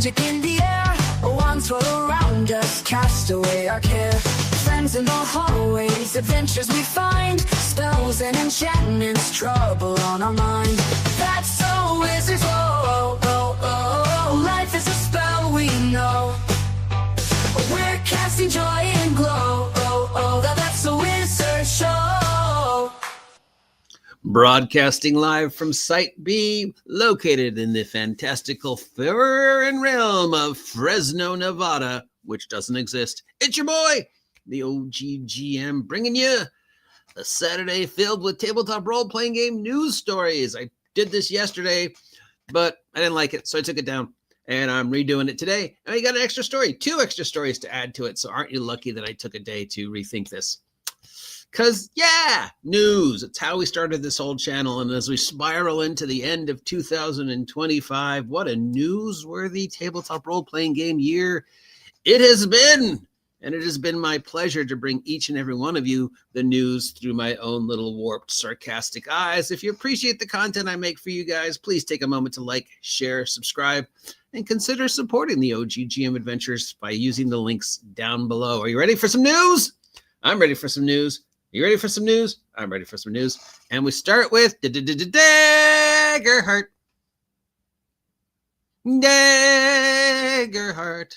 magic in the air. Wands roll around us, cast away our care. Friends in the hallways, adventures we find. Spells and enchantments, trouble on our mind. That's so wizards, oh, oh, oh, oh. Life is a spell we know. We're casting joy and glow, oh, oh. That's a wizard show. Broadcasting live from Site B, located in the fantastical foreign realm of Fresno, Nevada, which doesn't exist. It's your boy, the OGGM, bringing you a Saturday filled with tabletop role-playing game news stories. I did this yesterday, but I didn't like it, so I took it down, and I'm redoing it today. And I got an extra story, 2 extra stories to add to it, so aren't you lucky that I took a day to rethink this? Because, yeah, news. It's how we started this whole channel. And as we spiral into the end of 2025, what a newsworthy tabletop role-playing game year it has been. And it has been my pleasure to bring each and every one of you the news through my own little warped, sarcastic eyes. If you appreciate the content I make for you guys, please take a moment to like, share, subscribe, and consider supporting the OGGM adventures by using the links down below. Are you ready for some news? I'm ready for some news. You ready for some news? I'm ready for some news. And we start with Daggerheart. Daggerheart.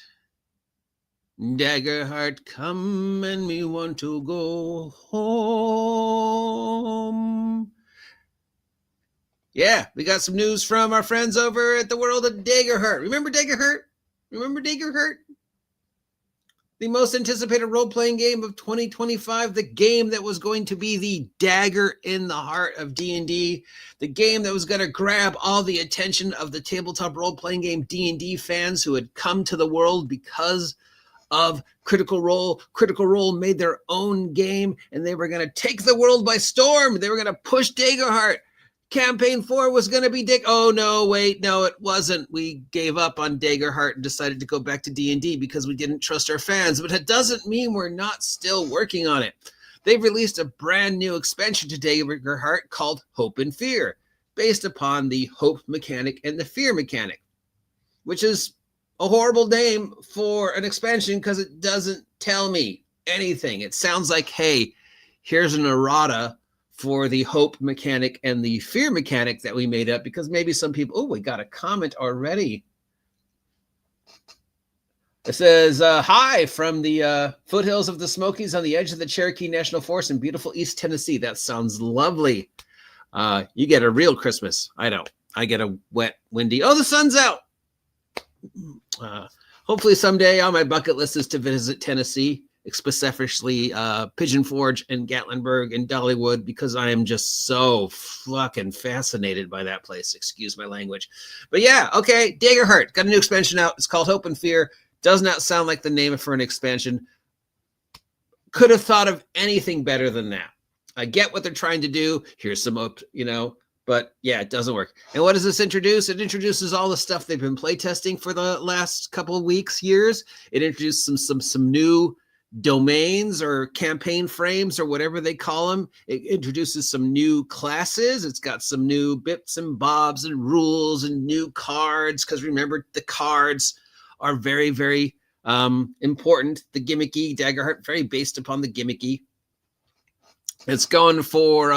Daggerheart, come and me want to go home. Yeah, we got some news from our friends over at the world of Daggerheart. Remember Daggerheart? Remember Daggerheart? The most anticipated role-playing game of 2025, the game that was going to be the dagger in the heart of D&D, the game that was going to grab all the attention of the tabletop role-playing game D&D fans who had come to the world because of Critical Role. Critical Role made their own game, and they were going to take the world by storm. They were going to push Daggerheart. Campaign 4 was going to be Oh, no, wait, no, it wasn't. We gave up on Daggerheart and decided to go back to D&D because we didn't trust our fans. But it doesn't mean we're not still working on it. They've released a brand new expansion to Daggerheart called Hope and Fear, based upon the Hope mechanic and the Fear mechanic, which is a horrible name for an expansion because it doesn't tell me anything. It sounds like, hey, here's an errata for the Hope mechanic and the Fear mechanic that we made up, because maybe some people, oh, we got a comment already. It says, hi from the foothills of the Smokies on the edge of the Cherokee National Forest in beautiful East Tennessee. That sounds lovely. You get a real Christmas. I don't. I get a wet, windy, oh, the sun's out. Hopefully someday on my bucket list is to visit Tennessee, specifically Pigeon Forge and Gatlinburg and Dollywood, because I am just so fucking fascinated by that place. Excuse my language. But yeah, okay, Daggerheart got a new expansion out. It's called Hope and Fear. Does not sound like the name for an expansion. Could have thought of anything better than that. I get what they're trying to do. Here's some hope, but yeah, it doesn't work. And what does this introduce? It introduces all the stuff they've been playtesting for the last couple of weeks, years. It introduced some new domains or campaign frames or whatever they call them. It introduces some new classes. It's got some new bits and bobs and rules and new cards, because remember, the cards are very, very important. The gimmicky Daggerheart, very based upon the gimmicky. It's going for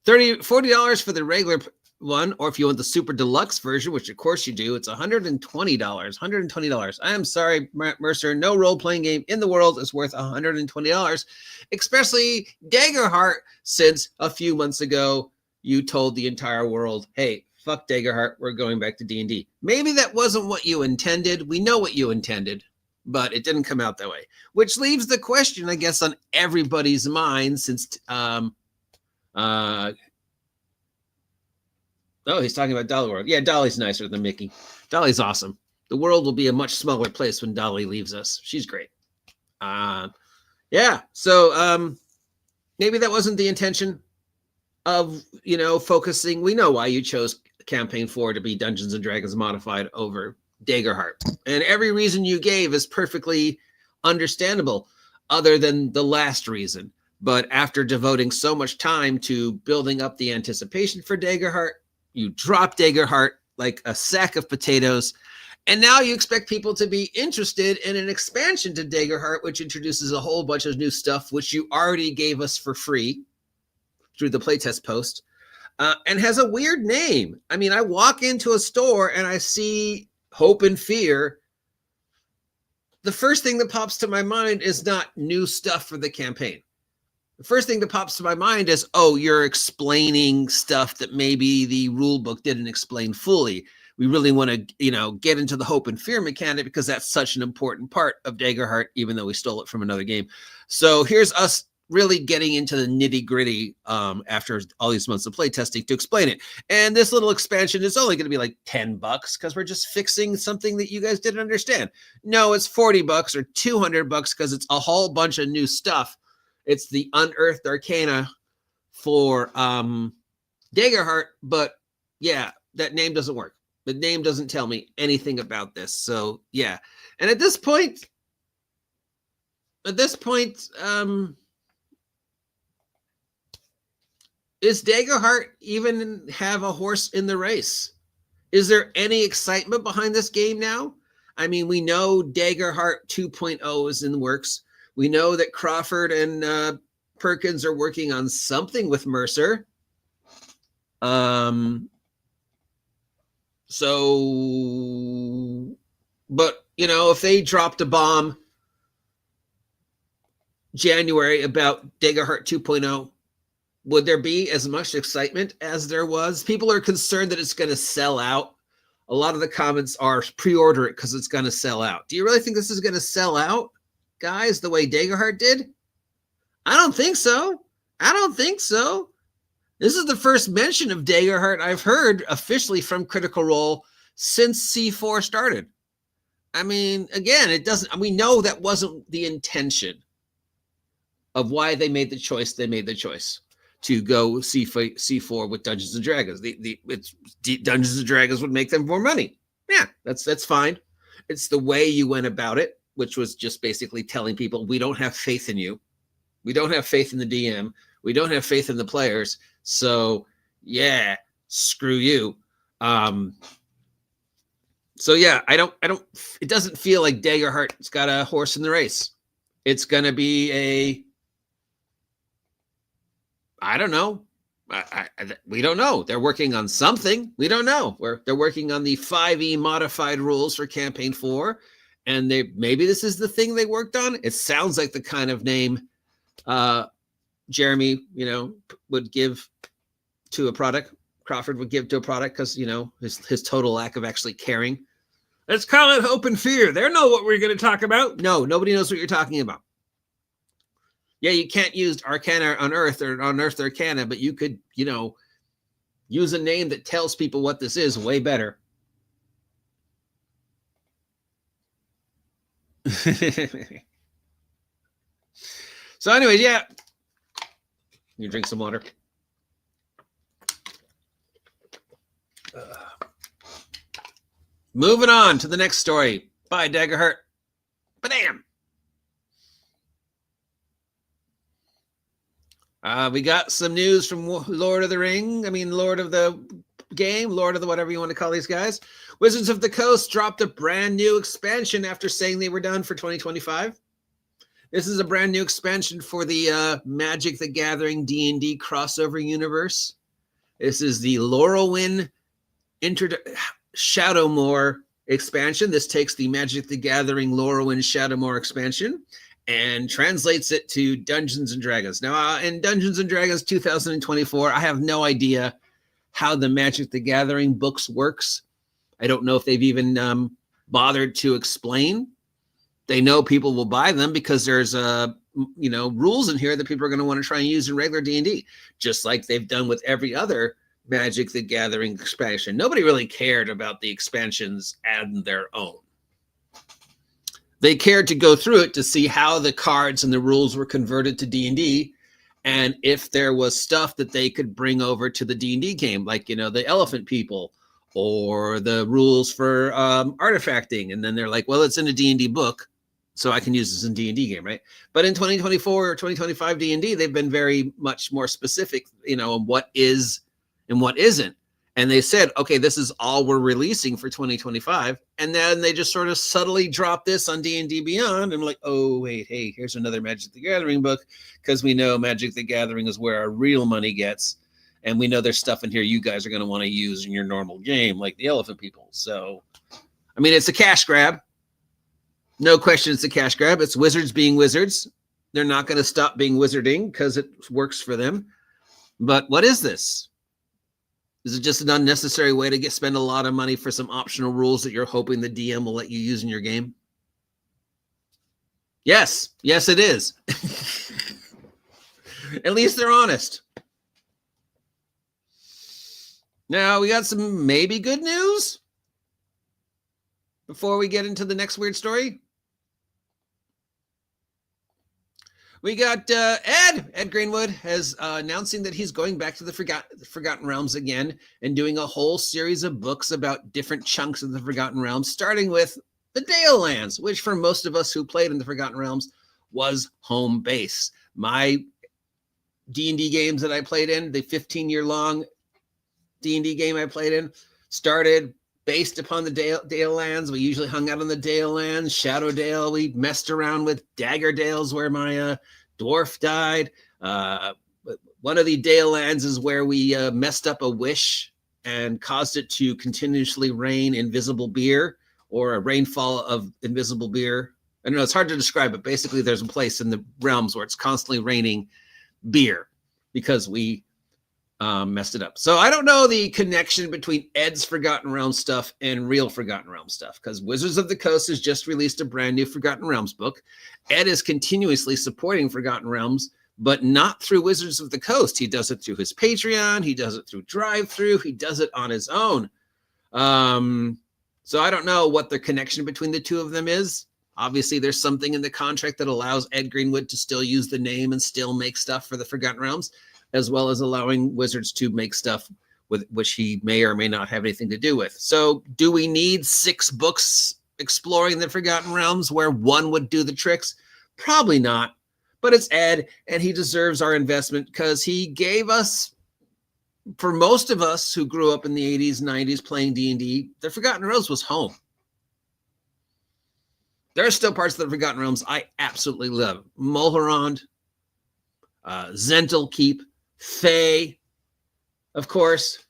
$40 for the regular one, or if you want the super deluxe version, which of course you do, it's $120. I am sorry, Mercer, no role-playing game in the world is worth $120, especially Daggerheart, since a few months ago you told the entire world, hey, fuck Daggerheart, we're going back to D&D. Maybe that wasn't what you intended. We know what you intended, but it didn't come out that way, which leaves the question, I guess, on everybody's mind, since oh, he's talking about Dolly World. Yeah, Dolly's nicer than Mickey. Dolly's awesome. The world will be a much smaller place when Dolly leaves us. She's great. Yeah, so maybe that wasn't the intention of, focusing. We know why you chose Campaign 4 to be Dungeons and Dragons Modified over Daggerheart. And every reason you gave is perfectly understandable, other than the last reason. But after devoting so much time to building up the anticipation for Daggerheart, you drop Daggerheart like a sack of potatoes, And now you expect people to be interested in an expansion to Daggerheart, which introduces a whole bunch of new stuff, which you already gave us for free through the playtest post, and has a weird name. I mean, I walk into a store and I see Hope and Fear. The first thing that pops to my mind is not new stuff for the campaign. The first thing that pops to my mind is, oh, you're explaining stuff that maybe the rule book didn't explain fully. We really want to, get into the Hope and Fear mechanic because that's such an important part of Daggerheart, even though we stole it from another game. So here's us really getting into the nitty gritty after all these months of playtesting to explain it. And this little expansion is only going to be like $10 because we're just fixing something that you guys didn't understand. No, it's $40 or $200 because it's a whole bunch of new stuff. It's the Unearthed Arcana for Daggerheart, but yeah, that name doesn't work. The name doesn't tell me anything about this. So yeah. And at this point, is Daggerheart even have a horse in the race? Is there any excitement behind this game now? I mean, we know Daggerheart 2.0 is in the works. We know that Crawford and Perkins are working on something with Mercer. But if they dropped a bomb January about Daggerheart 2.0, would there be as much excitement as there was? People are concerned that it's going to sell out. A lot of the comments are pre-order it because it's going to sell out. Do you really think this is going to sell out, guys, the way Daggerheart did? I don't think so. This is the first mention of Daggerheart I've heard officially from Critical Role since C4 started. I mean, again, we know that wasn't the intention of why they made the choice to go C4 with Dungeons and Dragons. Dungeons and Dragons would make them more money. Yeah, that's fine. It's the way you went about it, which was just basically telling people, we don't have faith in you. We don't have faith in the DM. We don't have faith in the players. So yeah, screw you. So yeah, it doesn't feel like Daggerheart's got a horse in the race. It's going to be I don't know. We don't know. They're working on something. We don't know. They're working on the 5e modified rules for Campaign 4. And maybe this is the thing they worked on. It sounds like the kind of name Jeremy, would give to a product. Crawford would give to a product because, his total lack of actually caring. Let's call it Hope and Fear. They know what we're going to talk about. No, nobody knows what you're talking about. Yeah, you can't use Arcana Unearthed or Unearthed Arcana, but you could, use a name that tells people what this is way better. So anyways, yeah. You drink some water. Moving on to the next story by Daggerheart. Badam! We got some news from Lord of the Game, Lord of the whatever you want to call these guys. Wizards of the Coast dropped a brand new expansion after saying they were done for 2025. This is a brand new expansion for the Magic the Gathering D&D crossover universe. This is the Laurelwyn Shadowmoor expansion. This takes the Magic the Gathering Laurelwyn Shadowmoor expansion and translates it to Dungeons and Dragons. Now, in Dungeons and Dragons 2024, I have no idea how the Magic the Gathering books works. I don't know if they've even bothered to explain. They know people will buy them because there's rules in here that people are going to want to try and use in regular D&D, just like they've done with every other Magic the Gathering expansion. Nobody really cared about the expansions and their own. They cared to go through it to see how the cards and the rules were converted to D&D, and if there was stuff that they could bring over to the D&D game, like, the elephant people or the rules for artifacting. And then they're like, well, it's in a D&D book, so I can use this in D&D game, right? But in 2024 or 2025 D&D, they've been very much more specific, on what is and what isn't. And they said, okay, this is all we're releasing for 2025. And then they just sort of subtly dropped this on D&D Beyond. And like, oh, wait, hey, here's another Magic the Gathering book, because we know Magic the Gathering is where our real money gets. And we know there's stuff in here you guys are going to want to use in your normal game, like the Elephant People. So, I mean, it's a cash grab. No question it's a cash grab. It's wizards being wizards. They're not going to stop being wizarding because it works for them. But what is this? Is it just an unnecessary way to spend a lot of money for some optional rules that you're hoping the DM will let you use in your game? Yes. Yes, it is. At least they're honest. Now, we got some maybe good news before we get into the next weird story. We got Ed Greenwood has announcing that he's going back to the Forgotten Realms again and doing a whole series of books about different chunks of the Forgotten Realms, starting with the Dale Lands, which for most of us who played in the Forgotten Realms was home base. My D&D games that I played in, the 15-year-long D&D game I played in, started based upon the Dale Lands. We usually hung out on the Dale Lands, Shadow Dale. We messed around with Dagger Dales where my dwarf died. One of the Dale Lands is where we messed up a wish and caused it to continuously rain invisible beer, or a rainfall of invisible beer. I don't know, it's hard to describe, but basically there's a place in the realms where it's constantly raining beer because we messed it up. So I don't know the connection between Ed's Forgotten Realms stuff and real Forgotten Realms stuff, because Wizards of the Coast has just released a brand new Forgotten Realms book. Ed is continuously supporting Forgotten Realms, but not through Wizards of the Coast. He does it through his Patreon. He does it through Drive-Thru. He does it on his own. So I don't know what the connection between the two of them is. Obviously, there's something in the contract that allows Ed Greenwood to still use the name and still make stuff for the Forgotten Realms, as well as allowing Wizards to make stuff with which he may or may not have anything to do with. So do we need 6 books exploring the Forgotten Realms where one would do the tricks? Probably not, but it's Ed, and he deserves our investment because he gave us, for most of us who grew up in the 80s, 90s playing D&D, the Forgotten Realms was home. There are still parts of the Forgotten Realms I absolutely love. Mulhorand, Zental Keep, Thay, of course.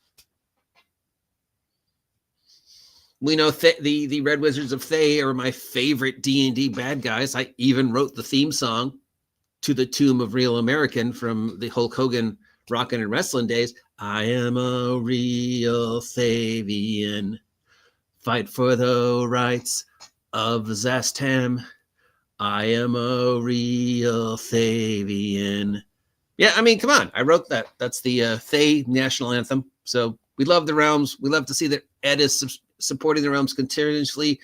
We know the Red Wizards of Thay are my favorite D&D bad guys. I even wrote the theme song to the Tomb of Real American from the Hulk Hogan Rockin' and Wrestling days. I am a real Thavian. Fight for the rights of Zastam. I am a real Thavian. Yeah, I mean, come on. I wrote that. That's the Thay national anthem. So we love the realms. We love to see that Ed is supporting the realms continuously.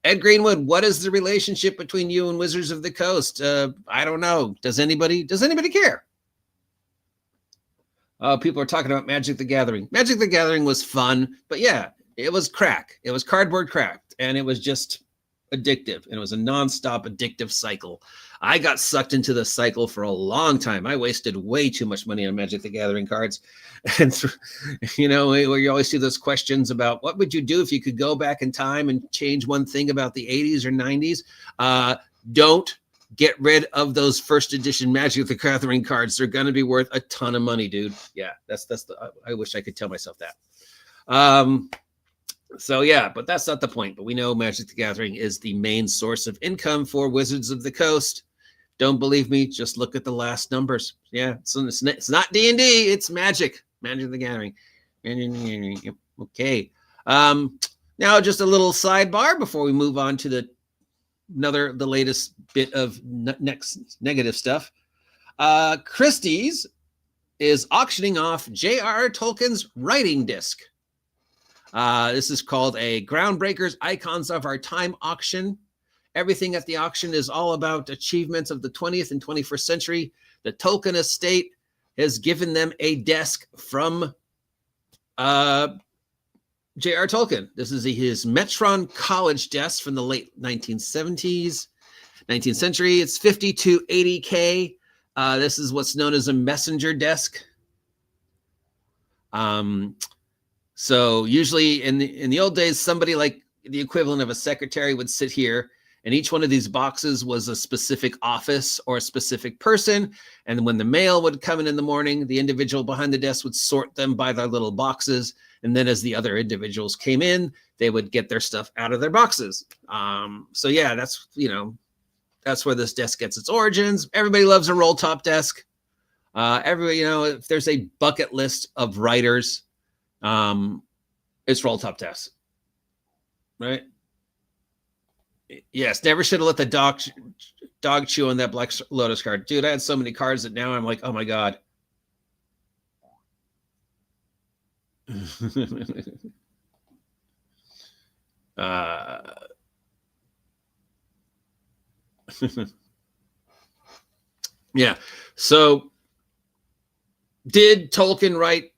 Ed Greenwood, what is the relationship between you and Wizards of the Coast? I don't know. Does anybody care? People are talking about Magic the Gathering. Magic the Gathering was fun, but yeah, it was crack. It was cardboard crack, and it was just addictive, and it was a nonstop addictive cycle. I got sucked into the cycle for a long time. I wasted way too much money on Magic the Gathering cards. And, you know, where you always see those questions about what would you do if you could go back in time and change one thing about the 80s or 90s? Don't get rid of those first edition Magic the Gathering cards. They're going to be worth a ton of money, dude. Yeah, I wish I could tell myself that. So yeah, but that's not the point. But we know Magic the Gathering is the main source of income for Wizards of the Coast. Don't believe me? Just look at the last numbers. Yeah, so it's not D&D. It's Magic the Gathering. Okay. Now just a little sidebar before we move on to the latest bit of next negative stuff. Christie's is auctioning off J.R.R. Tolkien's writing disc. This is called a Groundbreakers Icons of Our Time auction. Everything at the auction is all about achievements of the 20th and 21st century. The Tolkien estate has given them a desk from J.R. Tolkien. This is his Metron College desk from the late 19th century. It's 5280K. This is what's known as a messenger desk. So usually in the old days, somebody like the equivalent of a secretary would sit here, and each one of these boxes was a specific office or a specific person. And when the mail would come in the morning, the individual behind the desk would sort them by their little boxes. And then as the other individuals came in, they would get their stuff out of their boxes. So yeah, that's, that's where this desk gets its origins. Everybody loves a roll top desk. Everybody, if there's a bucket list of writers, it's roll top desks, right? Yes, never should have let the dog chew on that Black Lotus card. Dude, I had so many cards that now I'm like, oh my God. Yeah. So did Tolkien write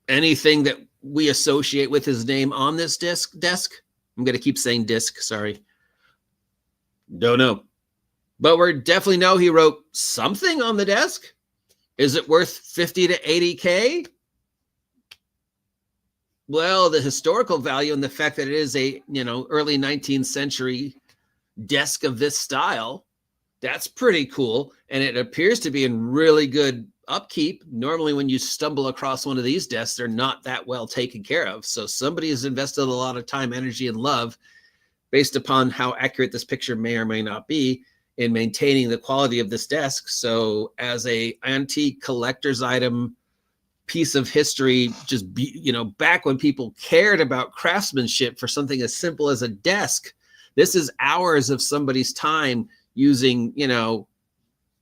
anything that we associate with his name on this desk? I'm going to keep saying disc. Sorry. Don't know. But we definitely know he wrote something on the desk. Is it worth 50 to 80K? Well, the historical value and the fact that it is a, early 19th century desk of this style, that's pretty cool. And it appears to be in really good upkeep. Normally when you stumble across one of these desks, they're not that well taken care of. So somebody has invested a lot of time, energy, and love, based upon how accurate this picture may or may not be, in maintaining the quality of this desk. So as a antique collector's item, piece of history, just back when people cared about craftsmanship for something as simple as a desk, this is hours of somebody's time using,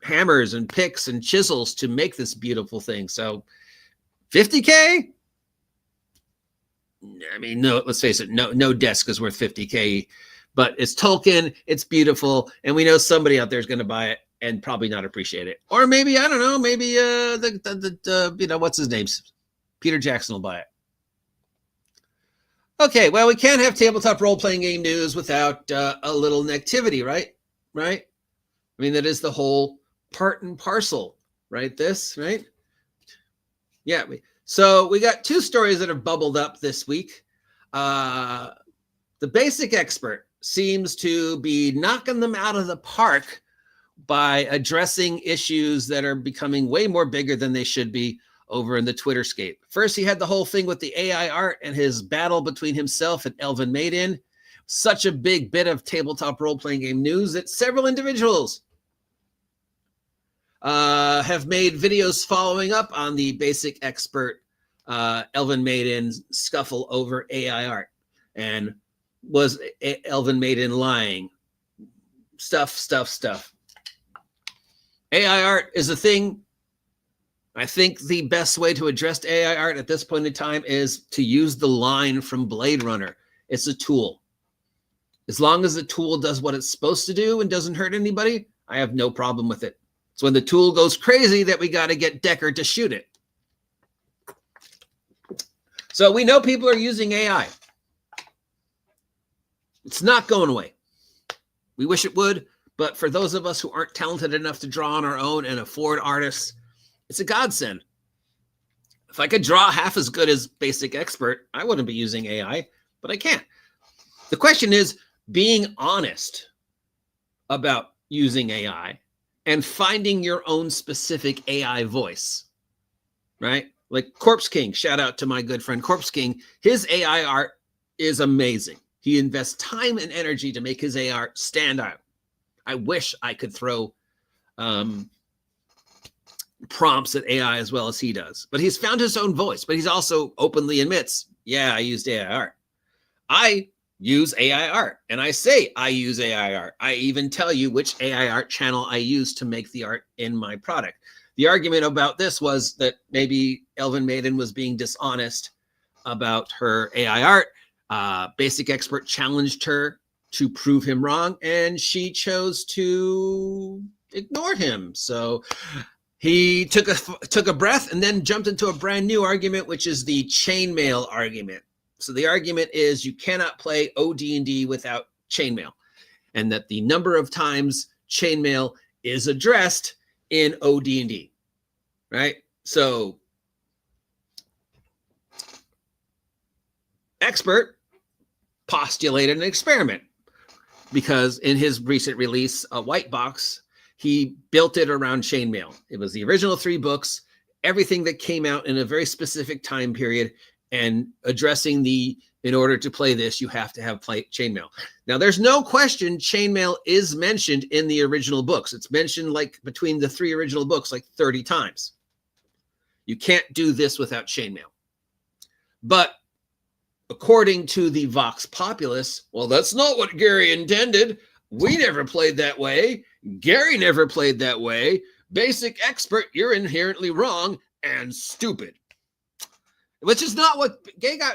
hammers and picks and chisels to make this beautiful thing. So 50K? I mean, no, let's face it, no desk is worth 50K, but it's Tolkien, it's beautiful, and we know somebody out there is going to buy it and probably not appreciate it. Or maybe, I don't know, maybe what's his name? Peter Jackson will buy it. Okay, well, we can't have tabletop role-playing game news without a little negativity, right? Right? I mean, that is the whole part and parcel, right? Right? Yeah. So we got two stories that have bubbled up this week. The basic expert seems to be knocking them out of the park by addressing issues that are becoming way more bigger than they should be over in the Twitterscape. First, he had the whole thing with the AI art and his battle between himself and Elven Maiden. Such a big bit of tabletop role-playing game news that several individuals have made videos following up on the basic expert Elven Maiden scuffle over AI art. And was Elven Maiden lying? Stuff. AI art is a thing. I think the best way to address AI art at this point in time is to use the line from Blade Runner. It's a tool. As long as the tool does what it's supposed to do and doesn't hurt anybody, I have no problem with it. It's when the tool goes crazy that we got to get Deckard to shoot it. So we know people are using AI. It's not going away. We wish it would, but for those of us who aren't talented enough to draw on our own and afford artists, it's a godsend. If I could draw half as good as Basic Expert, I wouldn't be using AI, but I can't. The question is being honest about using AI and finding your own specific AI voice, right? Like Corpse King, shout out to my good friend Corpse King. His AI art is amazing. He invests time and energy to make his AI art stand out. I wish I could throw prompts at AI as well as he does, but he's found his own voice, but he's also openly admits, yeah, I used AI art. I use AI art, and I say I use AI art. I even tell you which AI art channel I use to make the art in my product. The argument about this was that maybe Elven Maiden was being dishonest about her AI art. Basic Expert challenged her to prove him wrong, and she chose to ignore him. So he took a breath and then jumped into a brand new argument, which is the chainmail argument. So the argument is you cannot play OD&D without chainmail, and that the number of times chainmail is addressed in OD&D, right? So Expert postulated an experiment because in his recent release, a White Box, he built it around chainmail. It was the original 3 books, everything that came out in a very specific time period, and addressing in order to play this, you have to have chainmail. Now, there's no question chainmail is mentioned in the original books. It's mentioned like between the 3 original books like 30 times. You can't do this without chainmail. But according to the Vox Populus, well, that's not what Garry intended. We never played that way. Garry never played that way. Basic Expert, you're inherently wrong and stupid. Which is not what gygax.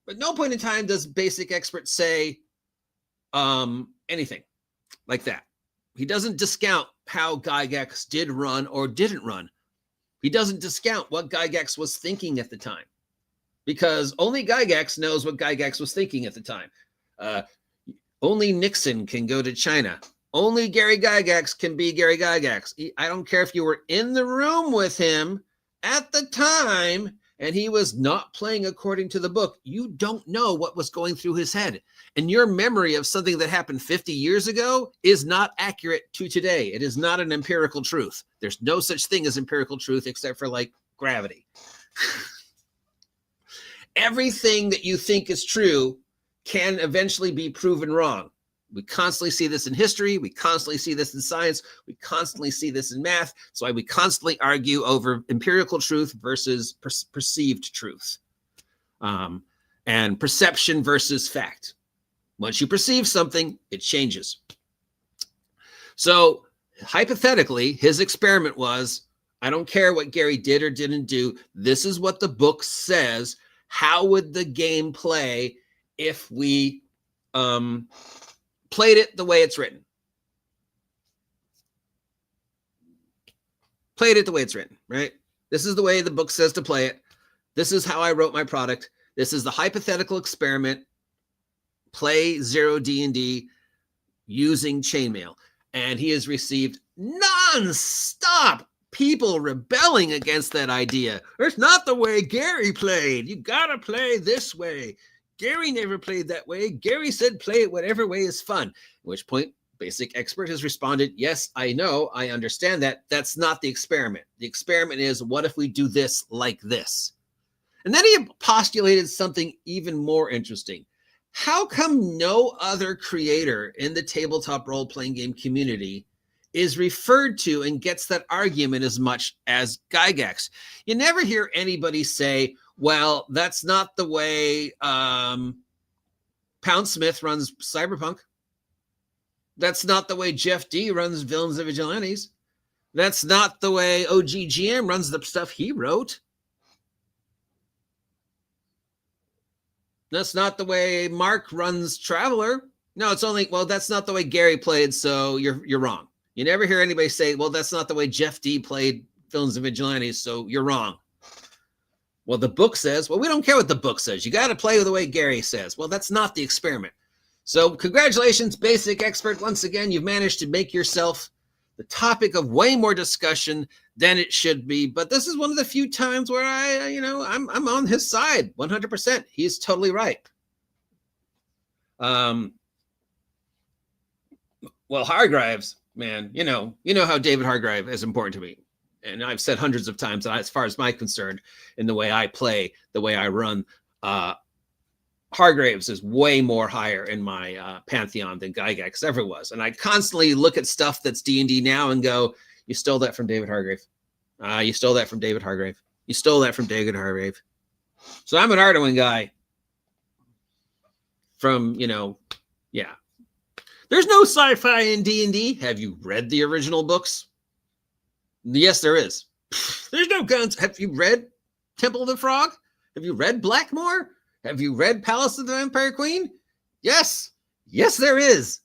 At no point in time does Basic Expert say anything like that. He doesn't discount how gygax did run or didn't run. He doesn't discount what gygax was thinking at the time, because only gygax knows what gygax was thinking at the time. Only Nixon can go to China. Only Garry Gygax can be Garry Gygax. I don't care if you were in the room with him at the time and he was not playing according to the book. You don't know what was going through his head. And your memory of something that happened 50 years ago is not accurate to today. It is not an empirical truth. There's no such thing as empirical truth except for like gravity. Everything that you think is true can eventually be proven wrong. We constantly see this in history. We constantly see this in science. We constantly see this in math. That's why we constantly argue over empirical truth versus perceived truth, and perception versus fact. Once you perceive something, it changes. So hypothetically, his experiment was, I don't care what Garry did or didn't do. This is what the book says. How would the game play if we played it the way it's written? Played it the way it's written, right? This is the way the book says to play it. This is how I wrote my product. This is the hypothetical experiment. Play 0D&D using chainmail. And he has received non-stop people rebelling against that idea. It's not the way Garry played. You gotta play this way. Garry never played that way. Garry said play it whatever way is fun. At which point, Basic Expert has responded, yes, I know, I understand that. That's not the experiment. The experiment is, what if we do this like this? And then he postulated something even more interesting. How come no other creator in the tabletop role-playing game community is referred to and gets that argument as much as gygax? You never hear anybody say, well, that's not the way Poundsmith runs Cyberpunk. That's not the way Jeff D runs Villains and Vigilantes. That's not the way OGGM runs the stuff he wrote. That's not the way Mark runs Traveler. No, it's only, well, that's not the way Garry played, so you're wrong. You never hear anybody say, well, that's not the way Jeff D played Villains and Vigilantes, so you're wrong. Well, the book says, well, we don't care what the book says. You got to play the way Garry says. Well, that's not the experiment. So congratulations, Basic Expert. Once again, you've managed to make yourself the topic of way more discussion than it should be. But this is one of the few times where I'm on his side 100%. He's totally right. Well, Hargreaves, man, you know how David Hargrave is important to me. And I've said hundreds of times that as far as I'm concerned, in the way I play, the way I run, Hargraves is way more higher in my pantheon than gygax ever was. And I constantly look at stuff that's D&D now and go, you stole that from David Hargrave. You stole that from David Hargrave. You stole that from David Hargrave. So I'm an Arduin guy from, yeah. There's no sci-fi in D&D. Have you read the original books? Yes, there is. There's no guns. Have you read Temple of the Frog? Have you read Blackmore? Have you read Palace of the Vampire Queen? Yes. Yes, there is.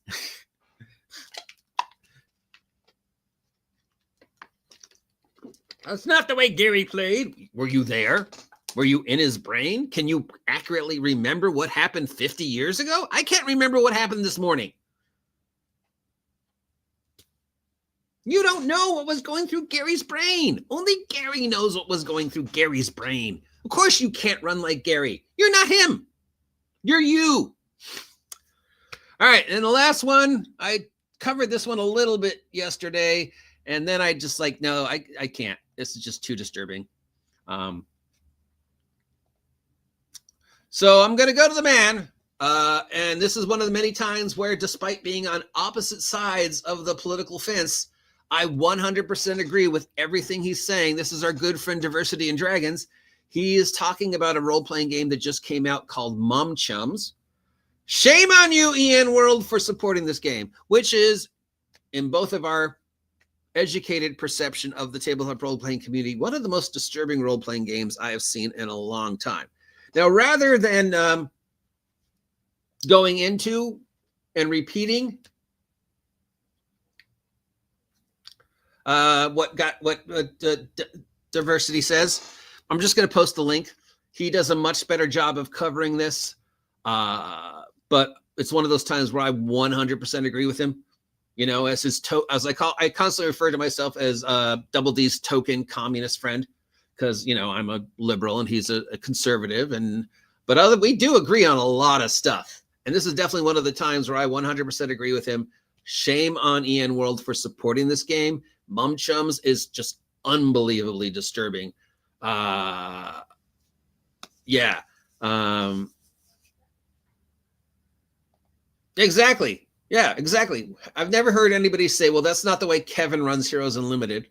That's not the way Garry played. Were you there? Were you in his brain? Can you accurately remember what happened 50 years ago? I can't remember what happened this morning. You don't know what was going through Garry's brain. Only Garry knows what was going through Garry's brain. Of course you can't run like Garry. You're not him. You're you. All right, and the last one, I covered this one a little bit yesterday, and then I just like, no, I can't. This is just too disturbing. So I'm going to go to the man, and this is one of the many times where, despite being on opposite sides of the political fence, I 100% agree with everything he's saying. This is our good friend Diversity and Dragons. He is talking about a role-playing game that just came out called Mum Chums. Shame on you, EN World, for supporting this game, which is, in both of our educated perception of the tabletop role-playing community, one of the most disturbing role-playing games I have seen in a long time. Now, rather than going into and repeating what Diversity says, I'm just going to post the link. He does a much better job of covering this, but it's one of those times where I 100% agree with him. You know, as his I constantly refer to myself as Double D's token communist friend, because, you know, I'm a liberal and he's a conservative, but we do agree on a lot of stuff. And this is definitely one of the times where I 100% agree with him. Shame on EN World for supporting this game. Mum Chums is just unbelievably disturbing. Yeah. Exactly. Yeah, exactly. I've never heard anybody say, well, that's not the way Kevin runs Heroes Unlimited.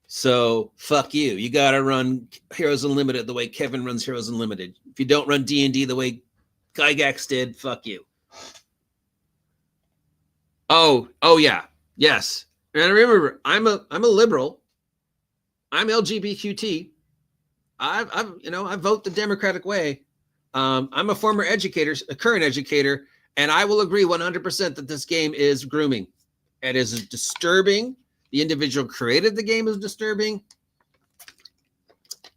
So fuck you. You got to run Heroes Unlimited the way Kevin runs Heroes Unlimited. If you don't run D&D the way Gygax did, fuck you. Oh yeah. Yes. And remember, I'm a liberal. I'm LGBTQT. I vote the Democratic way. I'm a former educator, a current educator, and I will agree 100% that this game is grooming. It is disturbing. The individual created the game is disturbing.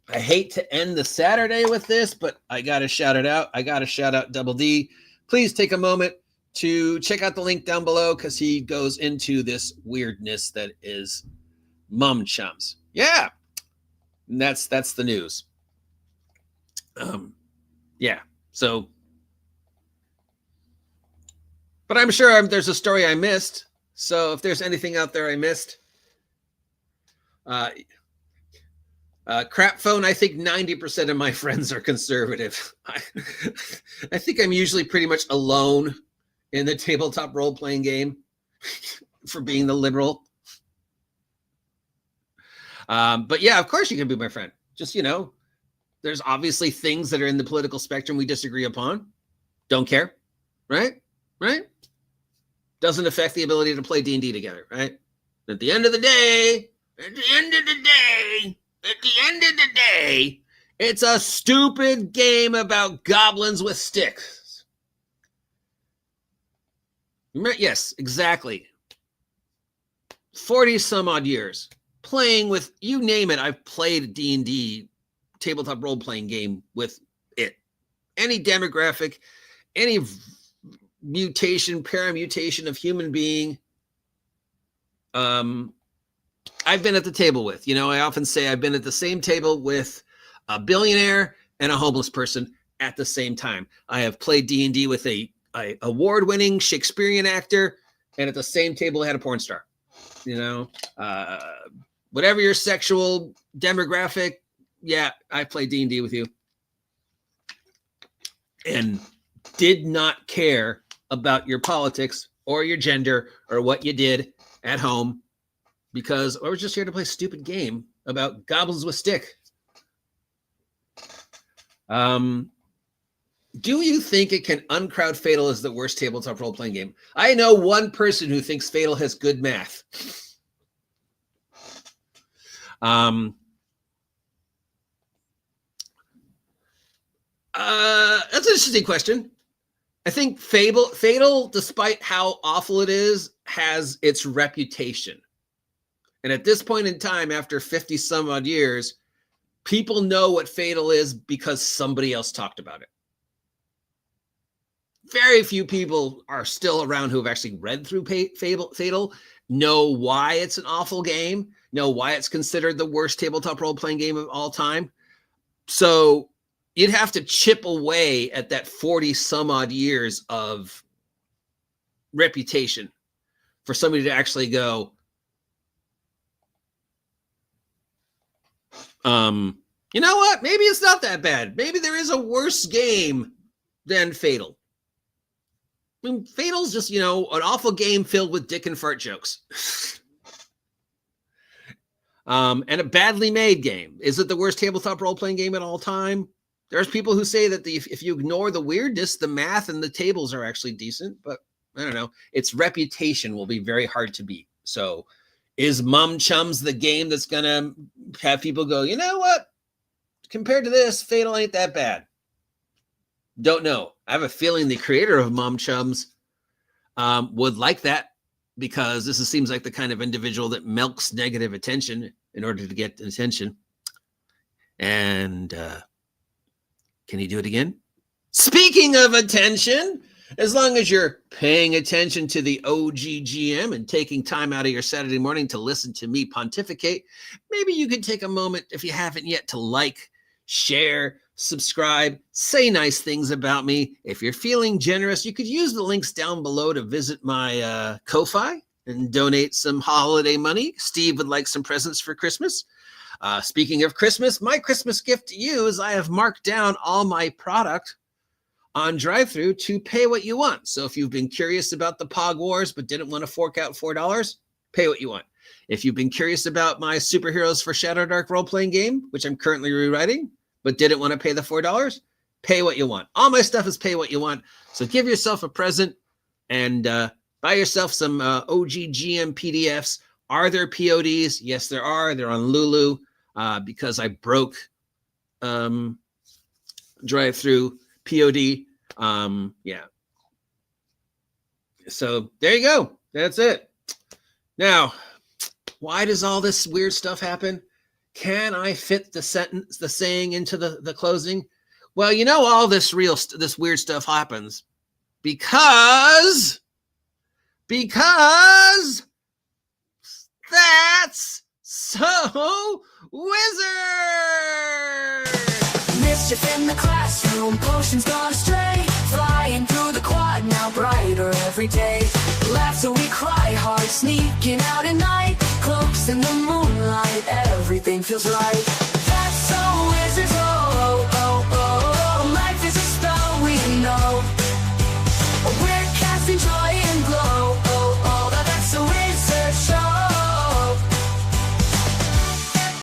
I hate to end the Saturday with this, but I got to shout it out. I got to shout out Double D. Please take a moment to check out the link down below, because he goes into this weirdness that is Mum Chums. Yeah. And that's the news. Yeah. So, but I'm sure there's a story I missed. So if there's anything out there I missed, crap phone, I think 90% of my friends are conservative. I think I'm usually pretty much alone in the tabletop role-playing game for being the liberal. But yeah, of course you can be my friend. Just, you know, there's obviously things that are in the political spectrum we disagree upon. Don't care, right? Right? Doesn't affect the ability to play D&D together, right? At the end of the day, it's a stupid game about goblins with sticks. Yes, exactly. 40 some odd years playing with, you name it. I've played D&D tabletop role-playing game with it. Any demographic, any mutation, paramutation of human being, I've been at the table with. You know, I often say I've been at the same table with a billionaire and a homeless person at the same time. I have played D&D with a award-winning Shakespearean actor, and at the same table I had a porn star. You know, whatever your sexual demographic, yeah, I played D&D with you, and did not care about your politics or your gender or what you did at home, because I was just here to play a stupid game about goblins with stick. Do you think it can uncrowd Fatal as the worst tabletop role-playing game? I know one person who thinks Fatal has good math. That's an interesting question. I think Fatal, despite how awful it is, has its reputation. And at this point in time, after 50 some odd years, people know what Fatal is because somebody else talked about it. Very few people are still around who have actually read through Fatal, know why it's an awful game, know why it's considered the worst tabletop role-playing game of all time. So, you'd have to chip away at that 40 some odd years of reputation for somebody to actually go, you know what? Maybe it's not that bad. Maybe there is a worse game than Fatal. I mean, Fatal's just, an awful game filled with dick and fart jokes. And a badly made game. Is it the worst tabletop role-playing game at all time? There's people who say that if you ignore the weirdness, the math and the tables are actually decent, but I don't know. Its reputation will be very hard to beat. So is Mum Chums the game that's going to have people go, you know what? Compared to this, Fatal ain't that bad. Don't know. I have a feeling the creator of Mum Chums would like that, because this seems like the kind of individual that milks negative attention in order to get attention. And can he do it again? Speaking of attention, as long as you're paying attention to the OGGM and taking time out of your Saturday morning to listen to me pontificate, maybe you could take a moment, if you haven't yet, to like, share, subscribe, say nice things about me. If you're feeling generous, you could use the links down below to visit my Ko-Fi and donate some holiday money. Steve would like some presents for Christmas. Speaking of Christmas, my Christmas gift to you is I have marked down all my product on drive-thru to pay what you want. So if you've been curious about the Pog Wars but didn't want to fork out $4, pay what you want. If you've been curious about my Superheroes for Shadow Dark role-playing game, which I'm currently rewriting, but didn't want to pay the $4, pay what you want. All my stuff is pay what you want. So give yourself a present and buy yourself some OGGM PDFs. Are there PODs? Yes, there are. They're on Lulu because I broke drive-through POD. Yeah. So there you go. That's it. Now, why does all this weird stuff happen? Can I fit the saying into the closing? Well, all this weird stuff happens because that's so wizard. Mischief in the classroom, potions gone astray, flying through the quad, now brighter every day. Laugh till we cry hard, sneaking out at night, cloaks in the moonlight, everything feels right. That's so wizards, oh, oh, oh.